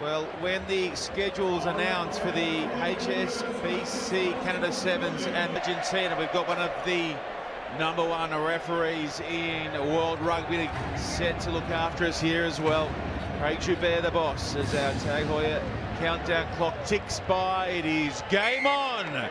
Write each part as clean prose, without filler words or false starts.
Well, when the schedule's announced for the HSBC Canada Sevens and Argentina, we've got one of the #1 referees in World Rugby set to look after us here as well. Craig Joubert, the boss, as our Tag Heuer countdown clock ticks by. It is game on.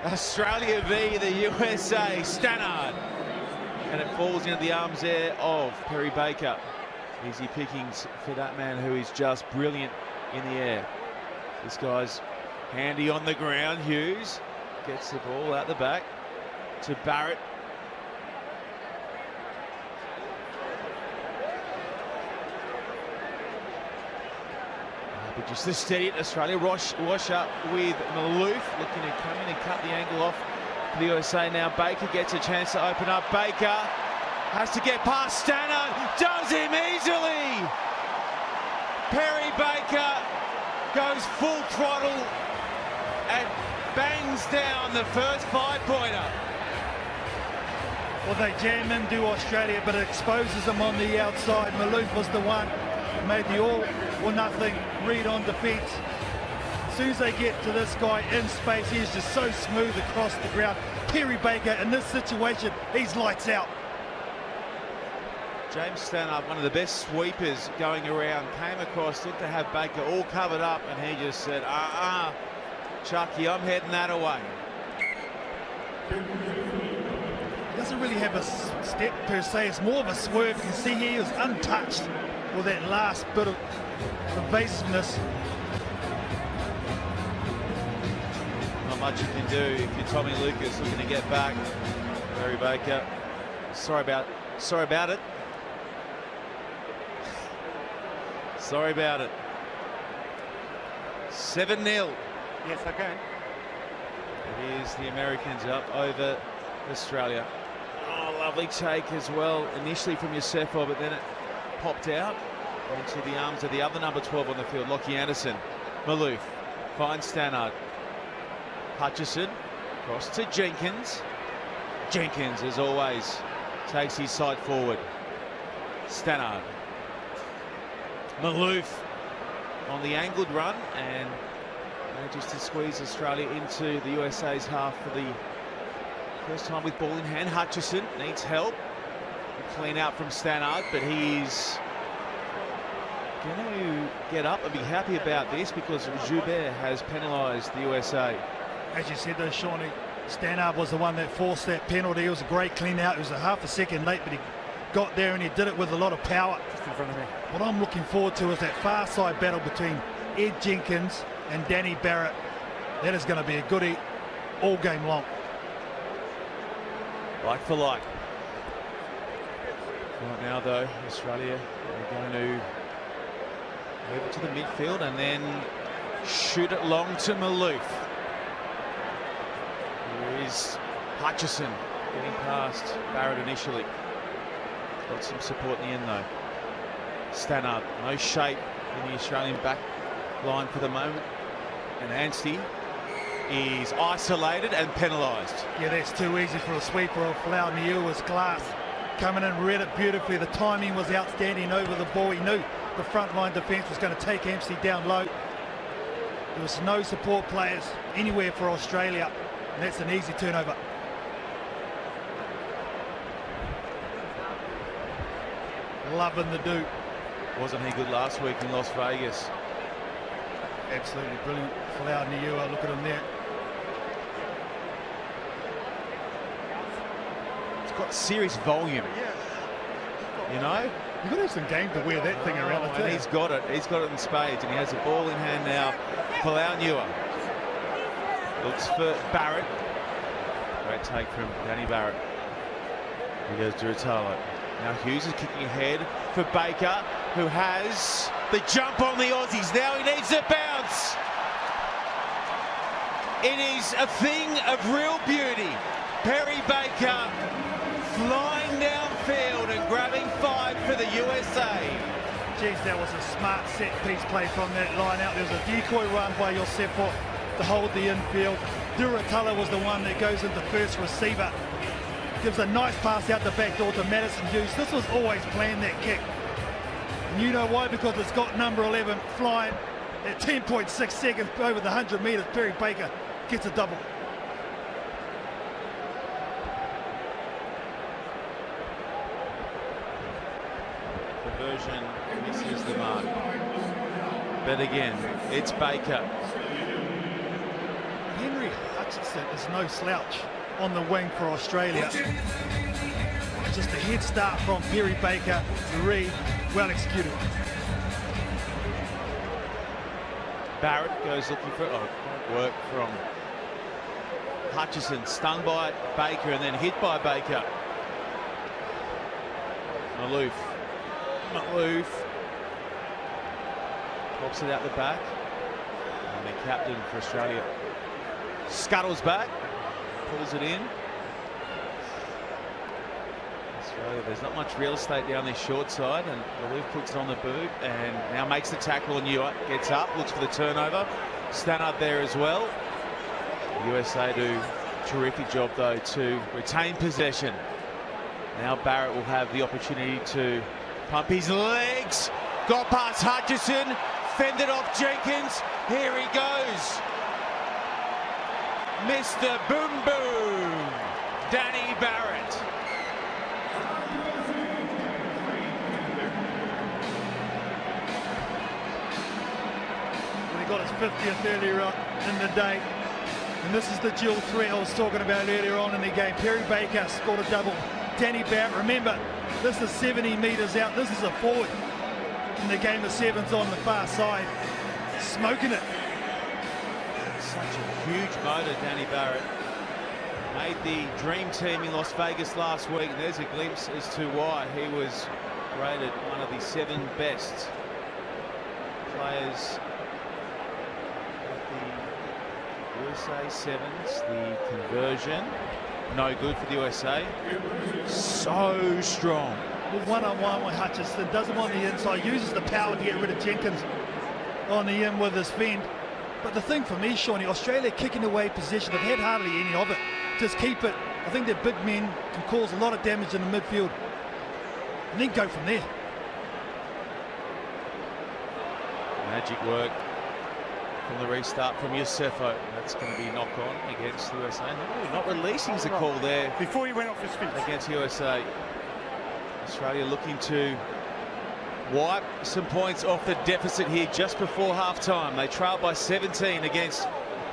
Australia v the USA. Stannard. And it falls into the arms there of Perry Baker. Easy pickings for that man who is just brilliant in the air. This guy's handy on the ground. Hughes gets the ball out the back to Barrett. But just to steady it, Australia wash up with Maloof, looking to come in and cut the angle off for the USA. Now Baker gets a chance to open up. Baker has to get past Stannard, does him easily. Perry Baker goes full throttle and bangs down the first 5-pointer. Well, they jam into Australia, but it exposes them on the outside. Maloof was the one who made the all or nothing read on defence. As soon as they get to this guy in space, he is just so smooth across the ground. Perry Baker, in this situation, he's lights out. James Stannard, one of the best sweepers going around, came across, looked to have Baker all covered up, and he just said, Chucky, I'm heading that away. He doesn't really have a step per se, it's more of a swerve. You can see he was untouched with that last bit of evasiveness. Not much you can do if you're Tommy Lucas looking to get back. Perry Baker, sorry about it. Sorry about it. 7-0. Yes, I can. Here's the Americans up over Australia. Oh, lovely take as well, initially from Yosefo, but then it popped out into the arms of the other number 12 on the field, Lockie Anderson. Maloof finds Stannard. Hutchison across to Jenkins. Jenkins, as always, takes his side forward. Stannard. Maloof on the angled run and manages to squeeze Australia into the USA's half for the first time with ball in hand. Hutchison needs help. Clean out from Stannard, but he's going to get up and be happy about this because Joubert has penalised the USA. As you said though, Shawnee, Stannard was the one that forced that penalty. It was a great clean out. It was a half a second late, but he got there and he did it with a lot of power. Just in front of me. What I'm looking forward to is that far side battle between Ed Jenkins and Danny Barrett. That is going to be a goodie all game long. Like for like. Right now though, Australia are going to move it to the midfield and then shoot it long to Maloof. Here is Hutchison getting past Barrett initially. Got some support in the end though. Stannard, no shape in the Australian back line for the moment. And Anstey is isolated and penalised. Yeah, that's too easy for a sweeper of Falau Niua's class. Coming in, read it beautifully. The timing was outstanding over the ball. He knew the front line defence was going to take Anstey down low. There was no support players anywhere for Australia, and that's an easy turnover. Loving the Duke. Wasn't he good last week in Las Vegas? Absolutely brilliant. Falau Niua, look at him there. It's got serious volume. You know? You've got to have some game to wear that thing around. And he's got it. He's got it in spades, and he has the ball in hand now. Falau Niua looks for Barrett. Great take from Danny Barrett. He goes to Rutalo. Now Hughes is kicking ahead for Baker, who has the jump on the Aussies. Now he needs to bounce. It is a thing of real beauty. Perry Baker flying downfield and grabbing 5 for the USA. Geez, that was a smart set piece play from that line out. There was a decoy run by Yosefo to hold the infield. Duratala was the one that goes into first receiver. Gives a nice pass out the back door to Madison Hughes. This was always planned, that kick. And you know why? Because it's got number 11 flying at 10.6 seconds over the 100 metres. Perry Baker gets a double. Conversion misses the mark. But again, it's Baker. Henry Hutchinson is no slouch on the wing for Australia. Just a head start from Perry Baker. The read, well executed. Barrett goes looking for work from Hutchison, stung by Baker and then hit by Baker. Maloof pops it out the back, and the captain for Australia scuttles back, pulls it in. Australia, there's not much real estate down this short side, and Maloof puts it on the boot and now makes the tackle on Newer, gets up, looks for the turnover. Stannard there as well. The USA do a terrific job though to retain possession. Now Barrett will have the opportunity to pump his legs. Got past Hutchison, fended off Jenkins. Here he goes. Mr. Boom Boom, Danny Barrett. He got his 50th earlier on in the day. And this is the dual threat I was talking about earlier on in the game. Perry Baker scored a double. Danny Barrett, remember, this is 70 metres out. This is a forward. In the game of sevens on the far side. Smoking it. Such a huge motor, Danny Barrett. Made the dream team in Las Vegas last week. There's a glimpse as to why he was rated one of the 7 best players of the USA Sevens. The conversion, no good for the USA. So strong. One-on-one with Hutchison, does him on the inside, uses the power to get rid of Jenkins on the in with his fend. But the thing for me, Shawnee, Australia kicking away possession, they've had hardly any of it. Just keep it. I think their big men can cause a lot of damage in the midfield and then go from there. Magic work from the restart from Yosefo. That's going to be knock on against the USA. No, not releasing is a call there. Before he went off his feet. Against USA. Australia looking to wipe some points off the deficit here just before half-time. They trailed by 17 against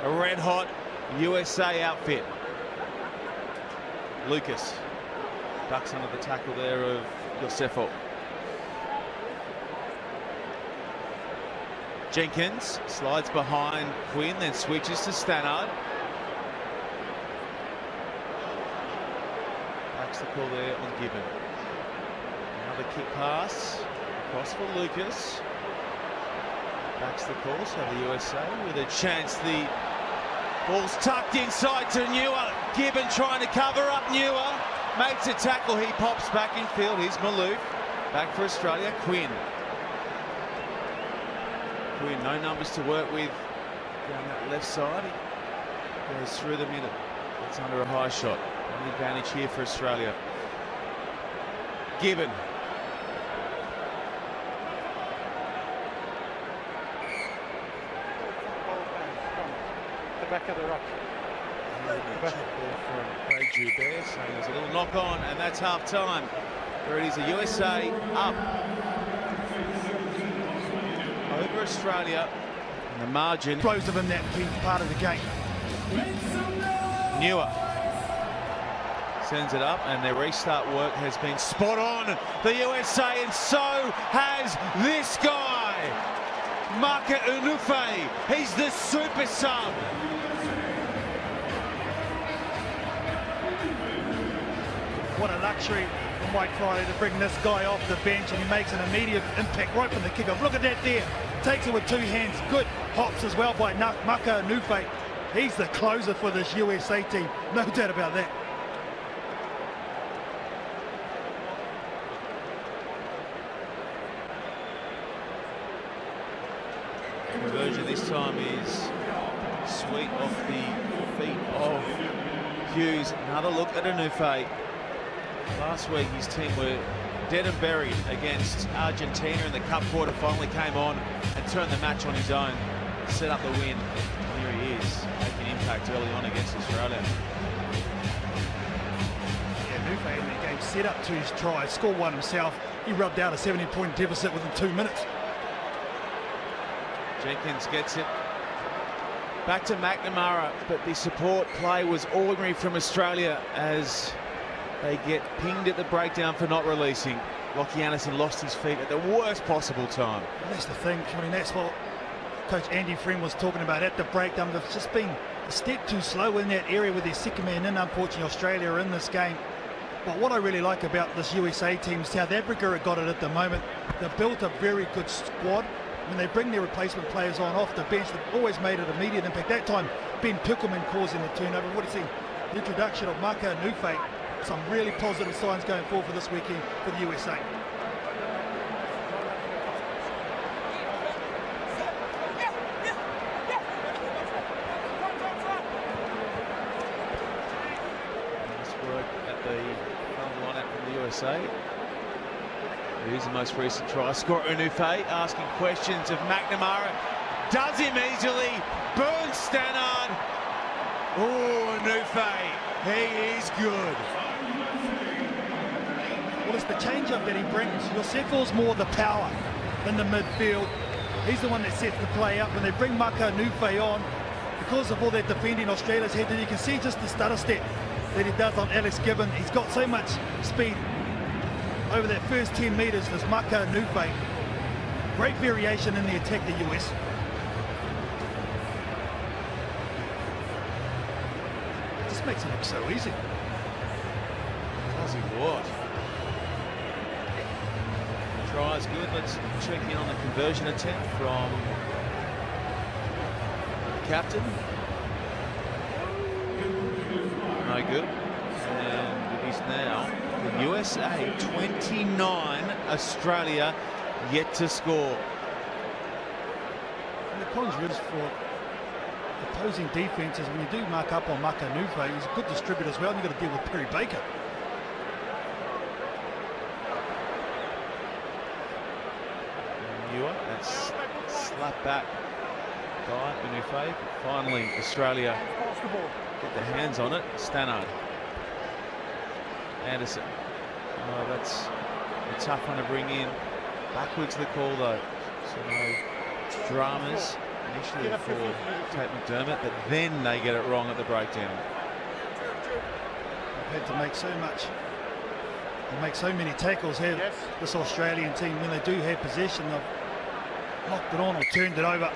a red-hot USA outfit. Lucas ducks under the tackle there of Yosefo. Jenkins slides behind Quinn, then switches to Stannard. Backs the call there on Gibbon. Another kick pass across for Lucas. Backs the call, so the USA with a chance. The ball's tucked inside to Newer. Gibbon trying to cover up Newer. Makes a tackle, he pops back in field. Here's Maloof. Back for Australia, Quinn. Quinn, no numbers to work with down that left side. He goes through the middle. It's under a high shot. An advantage here for Australia. Gibbon. The back of the ruck. From Craig Joubert saying there's a little knock on, and that's half time. Where it is the USA up over Australia, and the margin Explosive in that key part of the game. Newer sends it up, and their restart work has been spot on. The USA, and so has this guy, Maka Unufe. He's the super sub. What a luxury from White Friday to bring this guy off the bench, and he makes an immediate impact right from the kickoff. Look at that there. Takes it with 2 hands. Good hops as well by Maka Unufe. He's the closer for this USA team. No doubt about that. Conversion this time is sweet off the feet of Hughes. Another look at Unufe. Last week his team were dead and buried against Argentina in the Cup quarter-final. Came on and turned the match on his own, set up the win. And here he is, making impact early on against Australia. Yeah, Nufe in the game set up to his try, scored one himself. He rubbed out a 17-point deficit within 2 minutes. Jenkins gets it back to McNamara, but the support play was ordinary from Australia as they get pinged at the breakdown for not releasing. Lockie Anderson lost his feet at the worst possible time. And that's the thing, I mean, that's what Coach Andy Friend was talking about at the breakdown. They've just been a step too slow in that area with their second man in. Unfortunately, Australia are in this game. But what I really like about this USA team, South Africa have got it at the moment. They've built a very good squad. When they bring their replacement players on off the bench, they've always made an immediate impact. That time, Ben Pickelman causing the turnover. What do you think? The introduction of Maka Nufe, some really positive signs going forward for this weekend for the USA. Nice work at the lineup from the USA. Here's the most recent try scorer, Nufe, asking questions of McNamara. Does him easily. Burns Stannard. Oh, Nufe, he is good. Well, it's the change-up that he brings. Yosefo's more the power in the midfield. He's the one that sets the play up. When they bring Maka Nufe on, because of all that defending Australia's had, and you can see just the stutter step that he does on Alex Gibbon. He's got so much speed over that first 10 metres. This Maka Nufe, great variation in the attack, the US. Just makes it look so easy. Does he what? Try is good. Let's check in on the conversion attempt from the captain. No good. And it is now the USA 29, Australia yet to score. And the cons really for opposing defences, when you do mark up on Maka Nufe, he's a good distributor as well, and you've got to deal with Perry Baker. That's slapped back by Nufe. Finally, Australia get their hands on it. Stannard. Anderson. Oh, that's a tough one to bring in. Backwards the call though. So no dramas initially for Tate McDermott, but then they get it wrong at the breakdown. They've had to make so much. They make so many tackles here. Yes. This Australian team, when they do have possession, they've knocked it on or turned it over.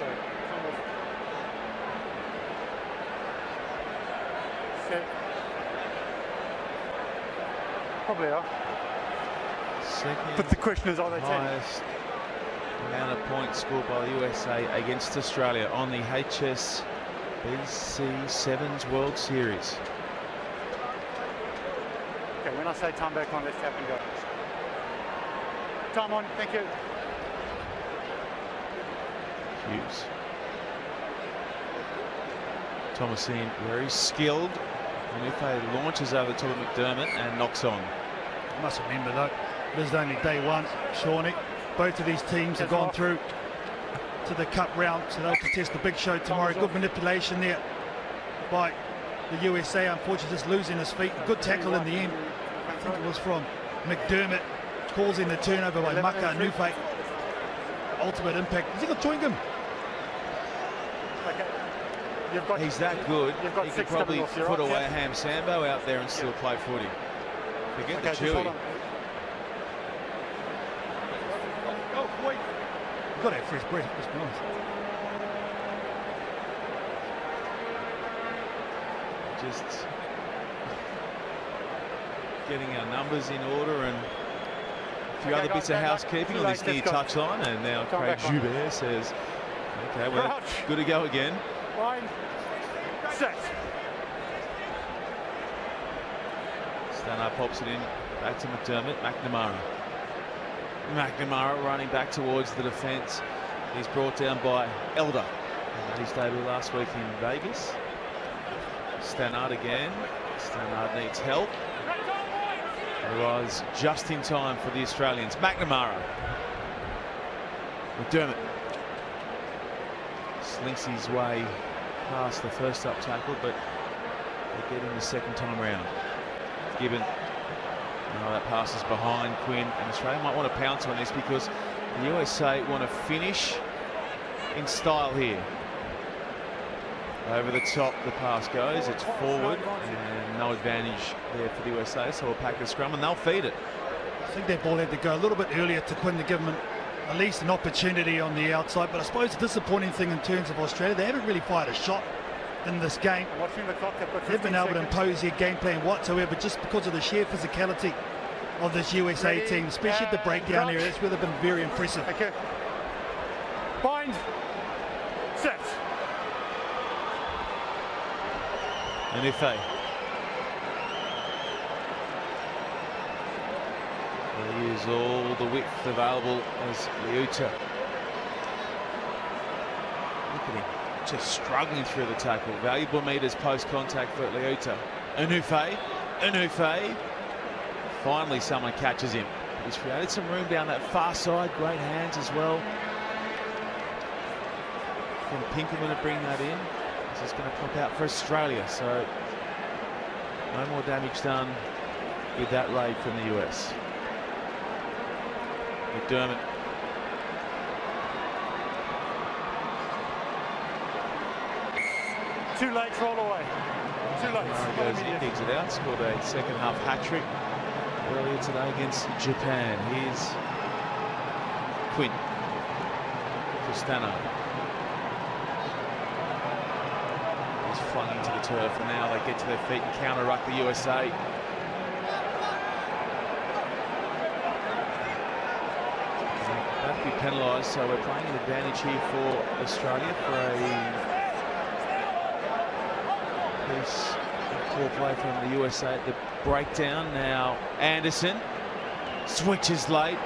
Probably are. Second but the question is, are they highest amount of points scored by the USA against Australia on the HSBC Sevens World Series. Okay, when I say time back on, let's tap and go. Time on, thank you. Hughes. Thomasine very skilled. Nufe launches over the top of McDermott and knocks on. You must remember though, this is only day one, Shawnee. Both of these teams have gone through to the cup round, so they'll contest the big show tomorrow. Good manipulation there by the USA, unfortunately just losing his feet. Good tackle in the end. I think it was from McDermott, causing the turnover by Maka Nufe. Ultimate impact. Has he got Twingham? Okay. He's that good. He could probably put away a Ham Sambo out there and still play footy. Forget the Chewy. You've got to have fresh breath. Let's be honest. Just getting our numbers in order and a few other bits of housekeeping on this near touchline, and now Craig Joubert says, okay, we're good to go again. Line, set. Stannard pops it in, back to McDermott, McNamara. McNamara running back towards the defence. He's brought down by Elder. He debuted last week in Vegas. Stannard again. Stannard needs help. was just in time for the Australians. McNamara. McDermott slinks his way past the first up tackle, but they get him the second time round. Gibbon. No, that pass is behind Quinn, and Australia might want to pounce on this because the USA want to finish in style here. Over the top the pass goes, it's forward, and no advantage there for the USA, so we'll pack the scrum and they'll feed it. I think that ball had to go a little bit earlier to Quinn to give him at least an opportunity on the outside, but I suppose the disappointing thing in terms of Australia, they haven't really fired a shot in this game. Watching the clock, They've been able to impose their game plan whatsoever just because of the sheer physicality of this USA team, especially at the breakdown area. That's where they've been very impressive. Okay. Bind. Set. And if they use all the width available as Liuta. Look at him, just struggling through the tackle. Valuable meters post-contact for Liuta. Unufe. Finally someone catches him. He's created some room down that far side. Great hands as well from Pinkerman to bring that in. This is going to pop out for Australia, so no more damage done with that raid from the US. McDermott. Too late, roll away. Too late. Goes in, digs it out, scored a second half hat-trick earlier today against Japan. Here's Quinn. Tristano. He's flung into the turf, and now they get to their feet and counter-ruck the USA. About to be penalised, so we're playing an advantage here for Australia for a piece of poor play from the USA at the breakdown. Now Anderson switches late.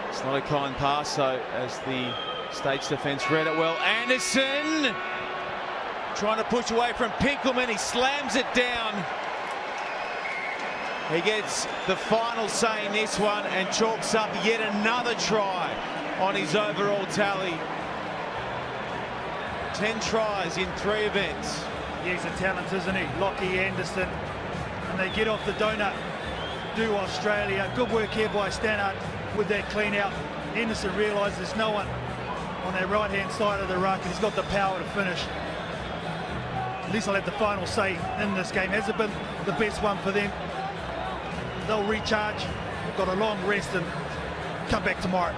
It's not a kind pass, so as the States defence read it well. Anderson trying to push away from Pinkelman. He slams it down. He gets the final say in this one and chalks up yet another try on his overall tally. 10 tries in 3 events. He's a talent, isn't he? Lockie Anderson. And they get off the donut. Do Australia. Good work here by Stannard with that clean out. Anderson realises there's no one on their right-hand side of the ruck, and he's got the power to finish. At least I'll have the final say in this game. Has it been the best one for them? They'll recharge. They've got a long rest and come back tomorrow.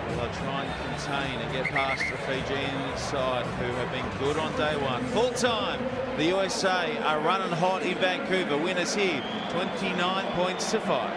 Well, they'll try and contain and get past the Fijian side, who have been good on day one. Full time, the USA are running hot in Vancouver. Winners here, 29 points to 5.